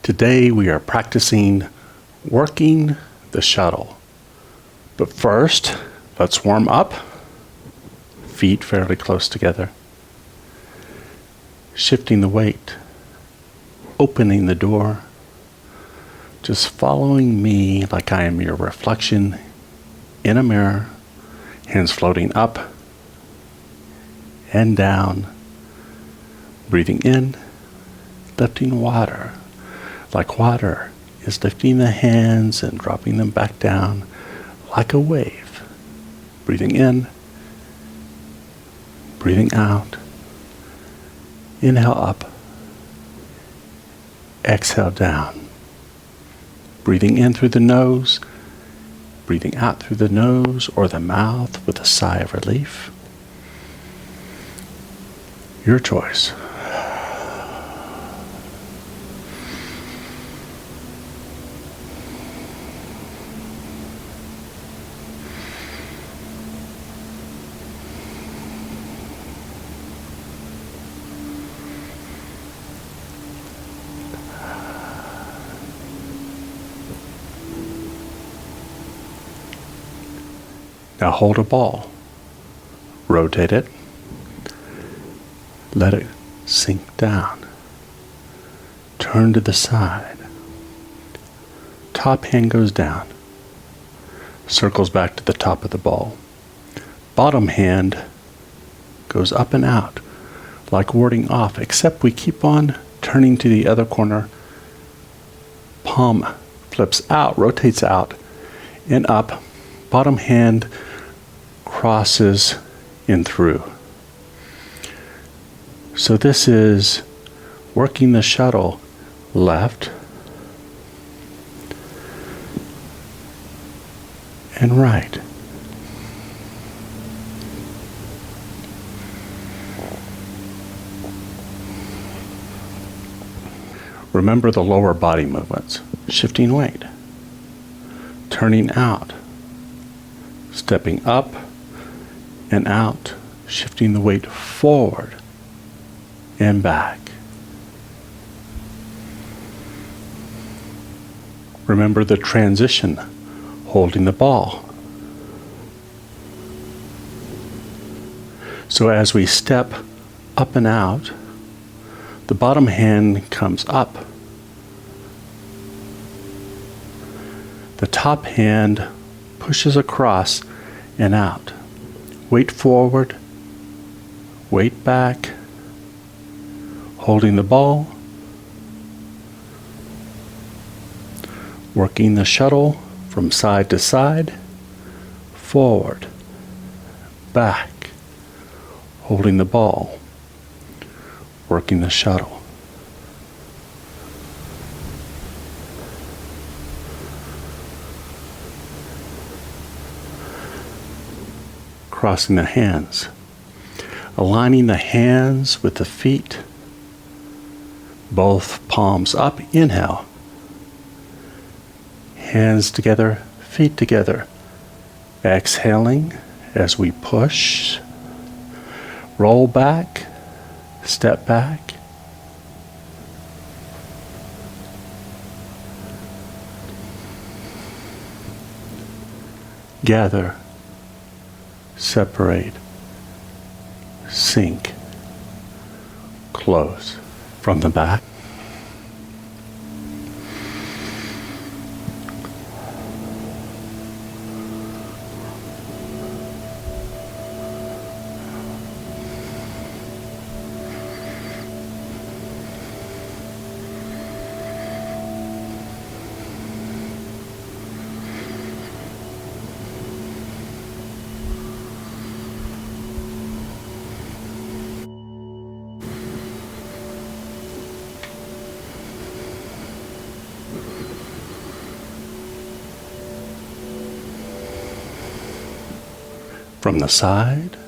Today we are practicing working the shuttle. But first, let's warm up. Feet fairly close together. Shifting the weight. Opening the door. Just following me like I am your reflection in a mirror. Hands floating up and down. Breathing in, lifting water. Like water is lifting the hands and dropping them back down like a wave. Breathing in, breathing out. Inhale up, exhale down. Breathing in through the nose, breathing out through the nose or the mouth with a sigh of relief. Your choice. Now hold a ball. Rotate it. Let it sink down. Turn to the side. Top hand goes down. Circles back to the top of the ball. Bottom hand goes up and out, like warding off, except we keep on turning to the other corner. Palm flips out, rotates out, and up. Bottom hand crosses in through. So this is working the shuttle left and right. Remember the lower body movements. Shifting weight. Turning out. Stepping up and out, shifting the weight forward and back. Remember the transition, holding the ball. So as we step up and out, the bottom hand comes up. The top hand pushes across and out. Weight forward, weight back, holding the ball, working the shuttle from side to side, forward, back, holding the ball, working the shuttle. Crossing the hands, aligning the hands with the feet, both palms up, inhale, hands together, feet together, exhaling as we push, roll back, step back, gather, separate, sink, close. From the back. From the side.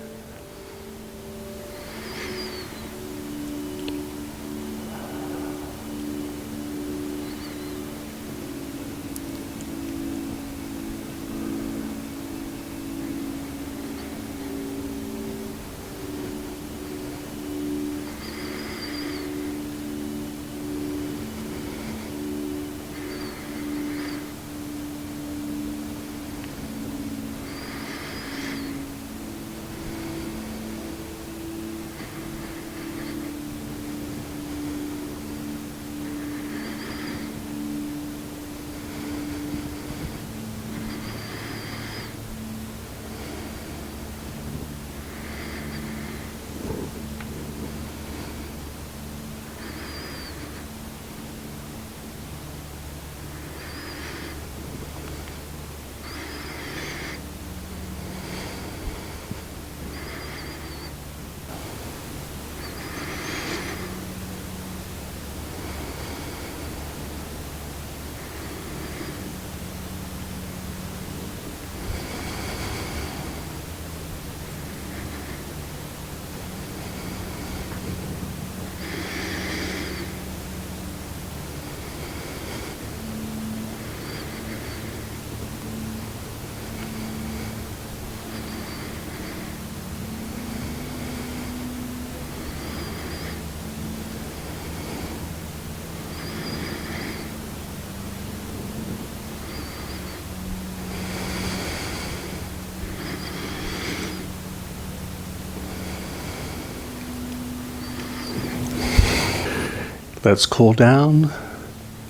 Let's cool down,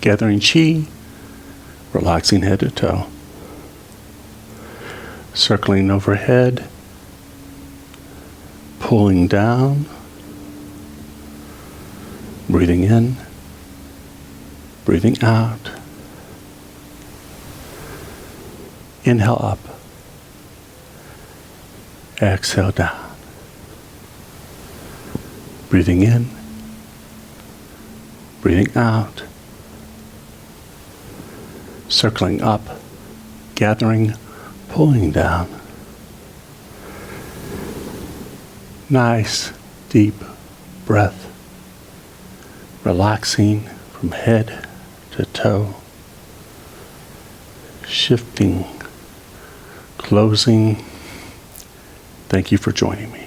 gathering chi, relaxing head to toe. Circling overhead, pulling down, breathing in, breathing out. Inhale up, exhale down. Breathing in, breathing out. Circling up, gathering, pulling down. Nice, deep breath, relaxing from head to toe, shifting, closing. Thank you for joining me.